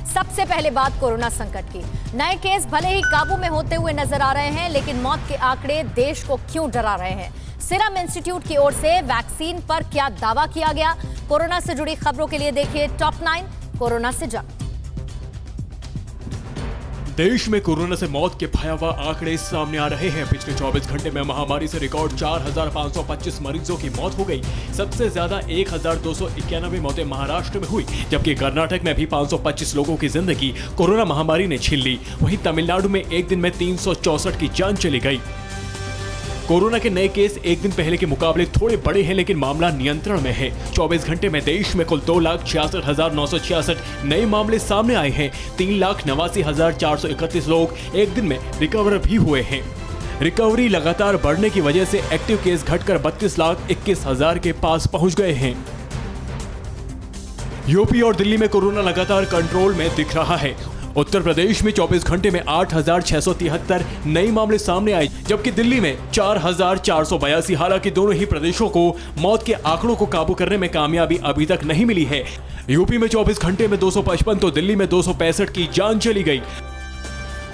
सबसे पहले बात कोरोना संकट की। नए केस भले ही काबू में होते हुए नजर आ रहे हैं, लेकिन मौत के आंकड़े देश को क्यों डरा रहे हैं? सीरम इंस्टीट्यूट की ओर से वैक्सीन पर क्या दावा किया गया? कोरोना से जुड़ी खबरों के लिए देखिए टॉप 9 कोरोना से जंग। देश में कोरोना से मौत के भयावह आंकड़े सामने आ रहे हैं। पिछले 24 घंटे में महामारी से रिकॉर्ड 4,525 मरीजों की मौत हो गई। सबसे ज्यादा 1,291 मौतें महाराष्ट्र में हुई, जबकि कर्नाटक में भी 525 लोगों की जिंदगी कोरोना महामारी ने छीन ली। वहीं तमिलनाडु में एक दिन में 364 की जान चली गई। कोरोना के नए केस एक दिन पहले के मुकाबले थोड़े बड़े हैं, लेकिन मामला नियंत्रण में है। 24 घंटे में देश में कुल 2,66,966 नए मामले सामने आए हैं। 3,89,431 लोग एक दिन में रिकवर भी हुए हैं। रिकवरी लगातार बढ़ने की वजह से एक्टिव केस घटकर 32,21,000 के पास पहुंच गए हैं। यूपी और दिल्ली में कोरोना लगातार कंट्रोल में दिख रहा है। उत्तर प्रदेश में 24 घंटे में 8,673 नए मामले सामने आए, जबकि दिल्ली में 4,482। हालांकि दोनों ही प्रदेशों को मौत के आंकड़ों को काबू करने में कामयाबी अभी तक नहीं मिली है। यूपी में 24 घंटे में 255 तो दिल्ली में 265 की जान चली गई।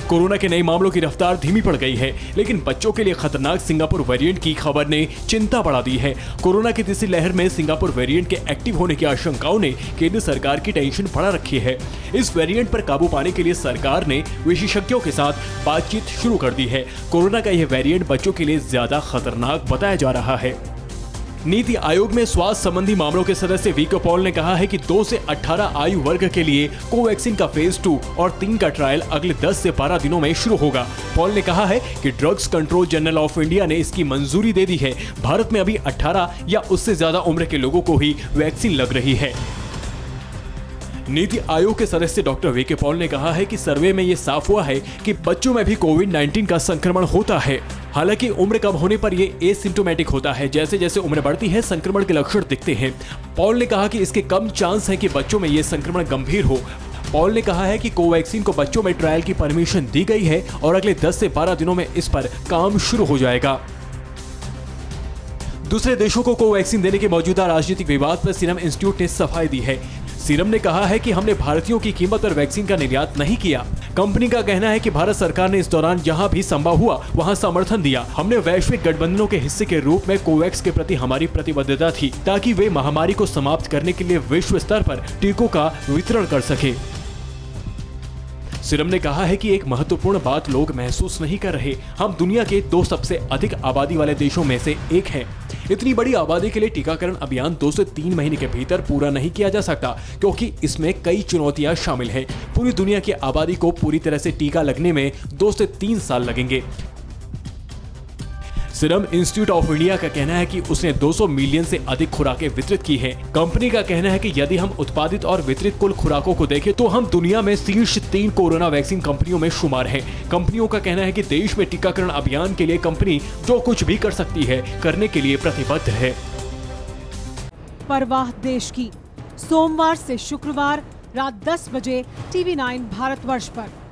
कोरोना के नए मामलों की रफ्तार धीमी पड़ गई है, लेकिन बच्चों के लिए खतरनाक सिंगापुर वेरिएंट की खबर ने चिंता बढ़ा दी है। कोरोना की तीसरी लहर में सिंगापुर वेरिएंट के एक्टिव होने की आशंकाओं ने केंद्र सरकार की टेंशन बढ़ा रखी है। इस वेरिएंट पर काबू पाने के लिए सरकार ने विशेषज्ञों के साथ बातचीत शुरू कर दी है। कोरोना का यह वेरिएंट बच्चों के लिए ज्यादा खतरनाक बताया जा रहा है। नीति आयोग में स्वास्थ्य संबंधी मामलों के सदस्य वीके पॉल ने कहा है कि 2 से 18 आयु वर्ग के लिए कोवैक्सीन का फेज 2 और 3 का ट्रायल अगले 10 से 12 दिनों में शुरू होगा। पॉल ने कहा है कि drugs control general of India ने इसकी मंजूरी दे दी है। भारत में अभी 18 या उससे ज्यादा उम्र के लोगों को ही वैक्सीन लग रही है। नीति आयोग के सदस्य डॉक्टर वीके पॉल ने कहा है कि सर्वे में यह साफ हुआ है कि बच्चों में भी कोविड-19 का संक्रमण होता है। हालांकि उम्र कम होने पर यह एसिम्प्टोमेटिक होता है। जैसे जैसे उम्र बढ़ती है, संक्रमण के लक्षण दिखते हैं। पॉल ने कहा कि इसके कम चांस है कि बच्चों में यह संक्रमण गंभीर हो। पॉल ने कहा है कि कोवैक्सीन को बच्चों में ट्रायल की परमिशन दी गई है और अगले 10 से 12 दिनों में इस पर काम शुरू हो जाएगा। दूसरे देशों को कोवैक्सीन देने के मौजूदा राजनीतिक विवाद पर सीरम इंस्टीट्यूट ने सफाई दी है। सीरम ने कहा है कि हमने भारतीयों की कीमत पर वैक्सीन का निर्यात नहीं किया। कंपनी का कहना है कि भारत सरकार ने इस दौरान जहां भी संभव हुआ वहां समर्थन दिया। हमने वैश्विक गठबंधनों के हिस्से के रूप में कोवैक्स के प्रति हमारी प्रतिबद्धता थी, ताकि वे महामारी को समाप्त करने के लिए विश्व स्तर पर टीकों का वितरण कर सके। सीरम ने कहा है कि एक महत्वपूर्ण बात लोग महसूस नहीं कर रहे। हम दुनिया के 2 सबसे अधिक आबादी वाले देशों में से एक हैं। इतनी बड़ी आबादी के लिए टीकाकरण अभियान 2 से 3 महीने के भीतर पूरा नहीं किया जा सकता, क्योंकि इसमें कई चुनौतियां शामिल हैं। पूरी दुनिया की आबादी को पूरी तरह से टीका लगने में 2 से 3 साल लगेंगे। सीरम इंस्टीट्यूट ऑफ इंडिया का कहना है कि उसने 200 मिलियन से अधिक खुराकें वितरित की हैं। कंपनी का कहना है कि यदि हम उत्पादित और वितरित कुल खुराकों को देखें तो हम दुनिया में शीर्ष 3 कोरोना वैक्सीन कंपनियों में शुमार हैं। कंपनियों का कहना है कि देश में टीकाकरण अभियान के लिए कंपनी जो कुछ भी कर सकती है करने के लिए प्रतिबद्ध है। परवाह देश की, सोमवार से शुक्रवार रात 10 बजे TV9 भारतवर्ष पर।